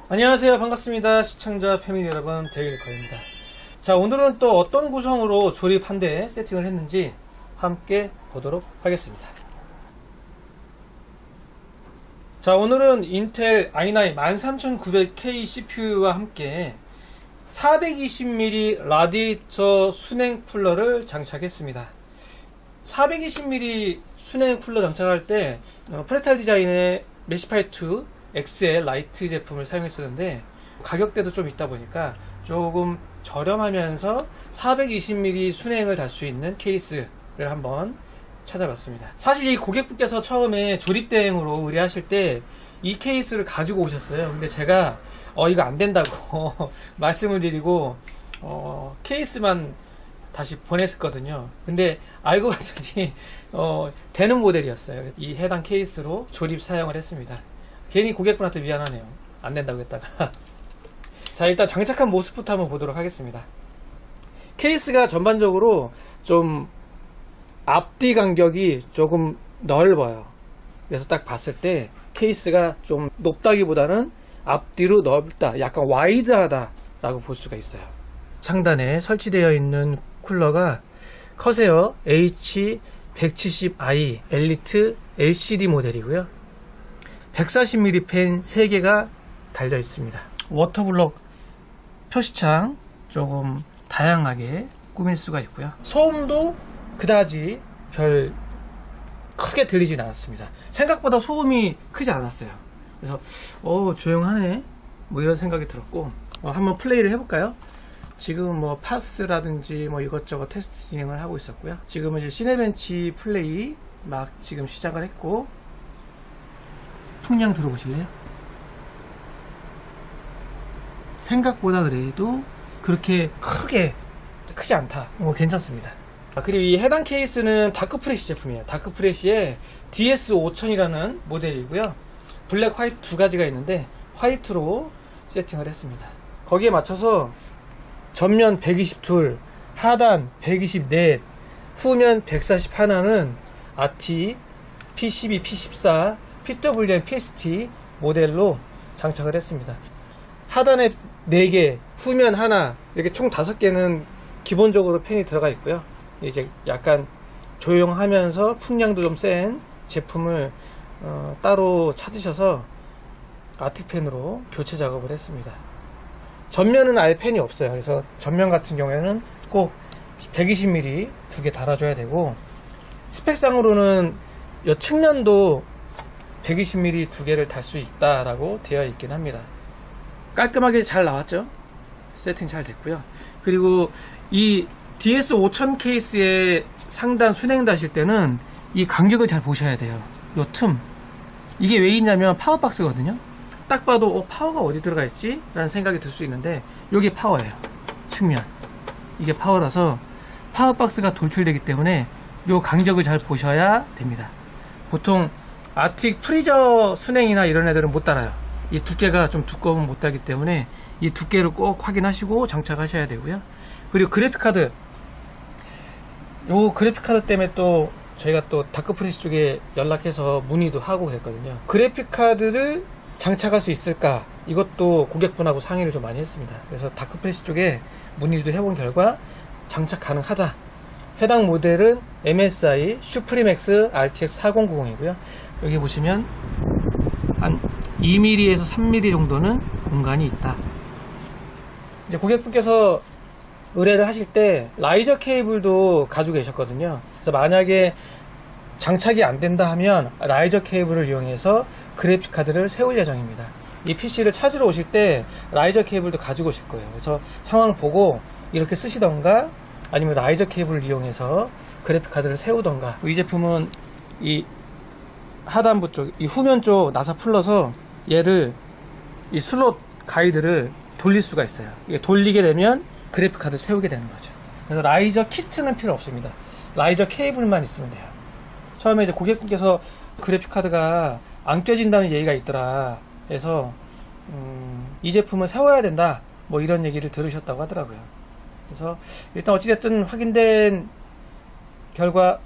안녕하세요. 반갑습니다. 시청자 패밀리 여러분, 데일리커입니다. 자, 오늘은 또 어떤 구성으로 조립 한 대 세팅을 했는지 함께 보도록 하겠습니다. 자, 오늘은 인텔 i9 13900K CPU와 함께 420mm 라디에이터 순행 쿨러를 장착했습니다. 420mm 순행 쿨러 장착할 때 프레탈 디자인의 메시파이2 XL 라이트 제품을 사용했었는데 가격대도 좀 있다 보니까 조금 저렴하면서 420mm 순행을 달 수 있는 케이스를 한번 찾아봤습니다. 사실 이 고객분께서 처음에 조립 대행으로 의뢰하실 때 이 케이스를 가지고 오셨어요. 근데 제가 이거 안 된다고 말씀을 드리고 케이스만 다시 보냈었거든요. 근데 알고 봤더니 되는 모델이었어요. 이 해당 케이스로 조립 사용을 했습니다. 괜히 고객분한테 미안하네요. 안 된다고 했다가. 자, 일단 장착한 모습부터 한번 보도록 하겠습니다. 케이스가 전반적으로 좀 앞뒤 간격이 조금 넓어요. 그래서 딱 봤을 때 케이스가 좀 높다기보다는 앞뒤로 넓다, 약간 와이드하다 라고 볼 수가 있어요. 상단에 설치되어 있는 쿨러가 커세어 H170i 엘리트 LCD 모델이고요. 140mm 팬 3개가 달려 있습니다. 워터블럭 표시창 조금 다양하게 꾸밀 수가 있고요. 소음도 그다지 별 크게 들리진 않았습니다. 생각보다 소음이 크지 않았어요. 그래서 조용하네 뭐 이런 생각이 들었고, 한번 플레이를 해볼까요? 지금 뭐 파스라든지 뭐 이것저것 테스트 진행을 하고 있었고요. 지금은 이제 시네벤치 플레이 막 지금 시작을 했고, 풍량 들어보실래요? 생각보다 그래도 그렇게 크지 않다. 괜찮습니다. 그리고 이 해당 케이스는 다크프레시 제품이에요. 다크프레시의 DS5000이라는 모델이고요. 블랙, 화이트 두 가지가 있는데 화이트로 세팅을 했습니다. 거기에 맞춰서 전면 122, 하단 124, 후면 141는 RT, P12, P14, PWM, PST 모델로 장착을 했습니다. 하단에 4개, 후면 하나, 이렇게 총 5개는 기본적으로 팬이 들어가 있고요. 이제 약간 조용하면서 풍량도 좀 센 제품을 따로 찾으셔서 아틱팬으로 교체 작업을 했습니다. 전면은 아예 팬이 없어요. 그래서 전면 같은 경우에는 꼭 120mm 2개 달아줘야 되고, 스펙상으로는 이 측면도 120mm 2개를 달 수 있다라고 되어 있긴 합니다. 깔끔하게 잘 나왔죠? 세팅 잘 됐고요. 그리고 이 DS5000 케이스의 상단 순행 다실 때는 이 간격을 잘 보셔야 돼요. 요 틈. 이게 왜 있냐면 파워박스거든요. 딱 봐도 파워가 어디 들어가 있지? 라는 생각이 들 수 있는데 여기 파워예요. 측면. 이게 파워라서 파워박스가 돌출되기 때문에 요 간격을 잘 보셔야 됩니다. 보통 아틱 프리저 순행이나 이런 애들은 못 달아요. 이 두께가 좀 두꺼우면 못 달기 때문에 이 두께를 꼭 확인하시고 장착하셔야 되고요. 그리고 그래픽카드, 요 그래픽카드 때문에 또 저희가 또 다크프레시 쪽에 연락해서 문의도 하고 그랬거든요. 그래픽카드를 장착할 수 있을까, 이것도 고객분하고 상의를 좀 많이 했습니다. 그래서 다크프레시 쪽에 문의도 해본 결과 장착 가능하다. 해당 모델은 MSI 슈프리맥스 RTX 4090이고요 여기 보시면 한 2mm에서 3mm 정도는 공간이 있다. 이제 고객분께서 의뢰를 하실 때 라이저 케이블도 가지고 계셨거든요. 그래서 만약에 장착이 안 된다 하면 라이저 케이블을 이용해서 그래픽 카드를 세울 예정입니다. 이 PC를 찾으러 오실 때 라이저 케이블도 가지고 오실 거예요. 그래서 상황 보고 이렇게 쓰시던가 아니면 라이저 케이블을 이용해서 그래픽 카드를 세우던가. 이 제품은 이 하단부 쪽, 이 후면 쪽 나사 풀러서 얘를 이 슬롯 가이드를 돌릴 수가 있어요. 이게 돌리게 되면 그래픽 카드 세우게 되는 거죠. 그래서 라이저 키트는 필요 없습니다. 라이저 케이블만 있으면 돼요. 처음에 이제 고객분께서 그래픽 카드가 안 껴진다는 얘기가 있더라. 그래서 이 제품은 세워야 된다. 뭐 이런 얘기를 들으셨다고 하더라고요. 그래서 일단 어찌됐든 확인된 결과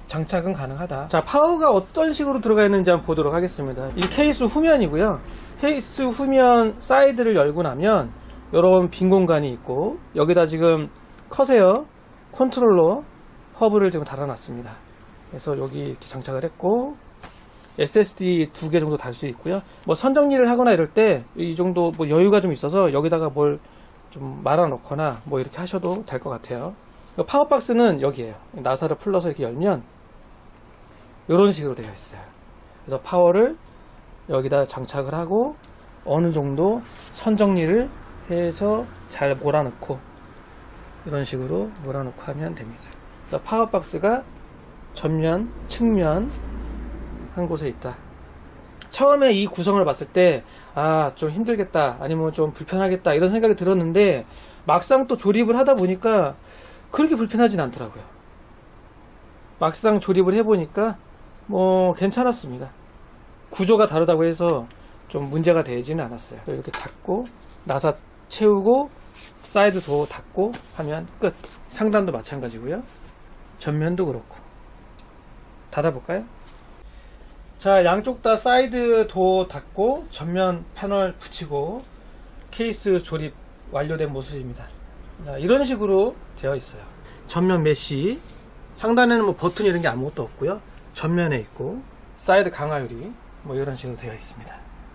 장착은 가능하다. 자, 파워가 어떤 식으로 들어가 있는지 한번 보도록 하겠습니다. 이 케이스 후면이고요. 케이스 후면 사이드를 열고 나면 이런 빈 공간이 있고, 여기다 지금 커세어 컨트롤러 허브를 지금 달아놨습니다. 그래서 여기 이렇게 장착을 했고, SSD 2개 정도 달 수 있고요. 뭐 선정리를 하거나 이럴 때 이 정도 뭐 여유가 좀 있어서 여기다가 뭘 좀 말아 놓거나 뭐 이렇게 하셔도 될 것 같아요. 파워박스는 여기에요. 나사를 풀러서 이렇게 열면 이런 식으로 되어 있어요. 그래서 파워를 여기다 장착을 하고 어느 정도 선정리를 해서 잘 몰아넣고, 이런 식으로 몰아넣고 하면 됩니다. 그래서 파워박스가 전면, 측면 한 곳에 있다. 처음에 이 구성을 봤을 때 좀 힘들겠다, 아니면 좀 불편하겠다 이런 생각이 들었는데, 막상 또 조립을 하다 보니까 그렇게 불편하진 않더라고요. 막상 조립을 해보니까 뭐 괜찮았습니다. 구조가 다르다고 해서 좀 문제가 되지는 않았어요. 이렇게 닫고 나사 채우고 사이드 도어 닫고 하면 끝. 상단도 마찬가지고요. 전면도 그렇고. 닫아볼까요? 자, 양쪽 다 사이드 도어 닫고 전면 패널 붙이고 케이스 조립 완료된 모습입니다. 자, 이런 식으로 되어 있어요. 전면 메쉬, 상단에는 뭐 버튼 이런 게 아무것도 없고요. 전면에 있고 사이드 강화유리 뭐 이런 식으로 되어 있습니다.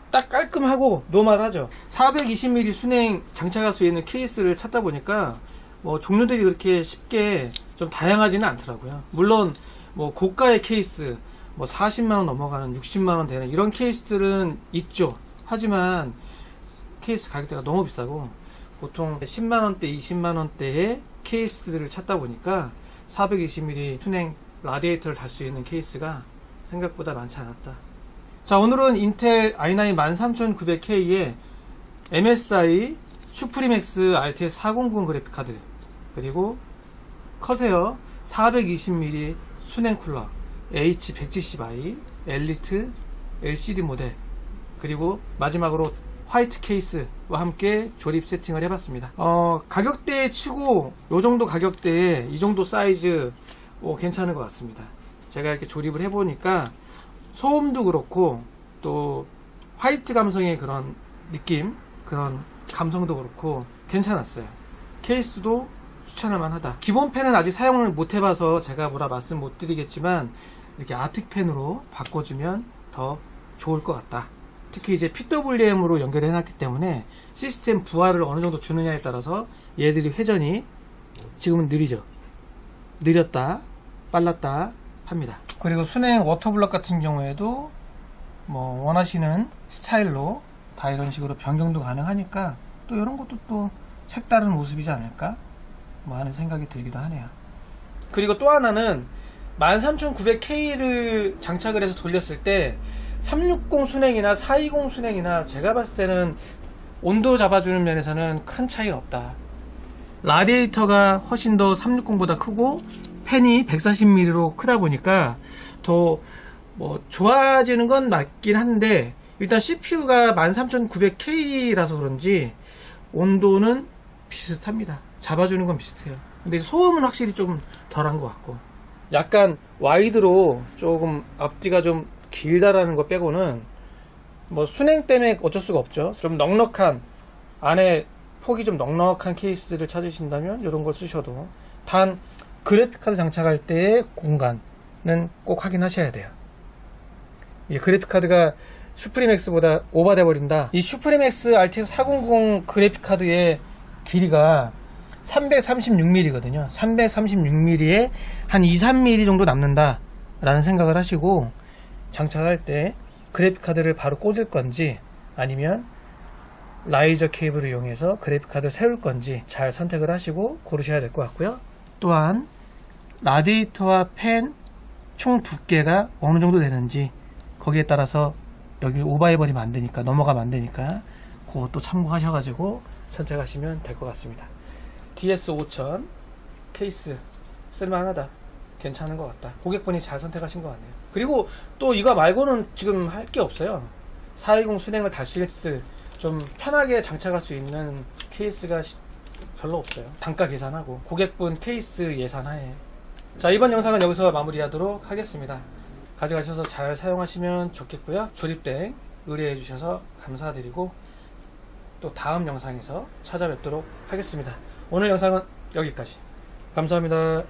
딱 깔끔하고 노멀하죠. 420mm 순행 장착할 수 있는 케이스를 찾다 보니까 뭐 종류들이 그렇게 쉽게 좀 다양하지는 않더라고요. 물론 뭐 고가의 케이스, 뭐 40만원 넘어가는 60만원 되는 이런 케이스들은 있죠. 하지만 케이스 가격대가 너무 비싸고 보통 10만원대 20만원대의 케이스들을 찾다 보니까 420mm 순행 라디에이터를 달 수 있는 케이스가 생각보다 많지 않았다. 자, 오늘은 인텔 i9 13900K에 MSI 슈프림X RTX 400 그래픽카드, 그리고 커세어 420mm 순행 쿨러 H170i 엘리트 LCD 모델, 그리고 마지막으로 화이트 케이스와 함께 조립 세팅을 해봤습니다. 가격대에 치고 요정도 가격대에 이 정도 사이즈 괜찮은 것 같습니다. 제가 이렇게 조립을 해보니까 소음도 그렇고 또 화이트 감성의 그런 느낌, 그런 감성도 그렇고 괜찮았어요. 케이스도 추천할 만하다. 기본 펜은 아직 사용을 못 해봐서 제가 뭐라 말씀 못 드리겠지만 이렇게 아틱펜으로 바꿔주면 더 좋을 것 같다. 특히 이제 PWM으로 연결해 놨기 때문에 시스템 부하를 어느 정도 주느냐에 따라서 얘들이 회전이 지금은 느리죠. 느렸다, 빨랐다 합니다. 그리고 순행 워터블럭 같은 경우에도 뭐 원하시는 스타일로 다 이런 식으로 변경도 가능하니까 또 이런 것도 또 색다른 모습이지 않을까 뭐 하는 생각이 들기도 하네요. 그리고 또 하나는 13900K를 장착을 해서 돌렸을 때 360 순행이나 420 순행이나 제가 봤을 때는 온도 잡아주는 면에서는 큰 차이는 없다. 라디에이터가 훨씬 더 360보다 크고 팬이 140mm로 크다 보니까 더 뭐 좋아지는 건 맞긴 한데, 일단 CPU가 13900K라서 그런지 온도는 비슷합니다. 잡아주는 건 비슷해요. 근데 소음은 확실히 좀 덜한 것 같고, 약간 와이드로 조금 앞뒤가 좀 길다라는 거 빼고는 뭐 순행 때문에 어쩔 수가 없죠. 좀 넉넉한, 안에 폭이 좀 넉넉한 케이스를 찾으신다면 이런 걸 쓰셔도, 단 그래픽카드 장착할 때의 공간은 꼭 확인하셔야 돼요. 이 그래픽카드가 슈프림X보다 오버돼 버린다. 이 슈프림X RTX 400 그래픽카드의 길이가 336mm거든요. 336mm에 한 2, 3mm 정도 남는다 라는 생각을 하시고 장착할 때 그래픽카드를 바로 꽂을 건지 아니면 라이저 케이블을 이용해서 그래픽카드를 세울 건지 잘 선택을 하시고 고르셔야 될 것 같고요. 또한 라디에이터와 팬 총 두께가 어느 정도 되는지 거기에 따라서 여기 오버해버리면 안 되니까, 넘어가면 안 되니까 그것도 참고하셔가지고 선택하시면 될 것 같습니다. DS5000 케이스 쓸만하다, 괜찮은 것 같다. 고객분이 잘 선택하신 것 같네요. 그리고 또 이거 말고는 지금 할 게 없어요. 420 순행을 달 수 있을 좀 편하게 장착할 수 있는 케이스가 별로 없어요. 단가 계산하고 고객분 케이스 예산하에 자, 이번 영상은 여기서 마무리하도록 하겠습니다. 가져가셔서 잘 사용하시면 좋겠고요. 조립된 의뢰해 주셔서 감사드리고 또 다음 영상에서 찾아뵙도록 하겠습니다. 오늘 영상은 여기까지. 감사합니다.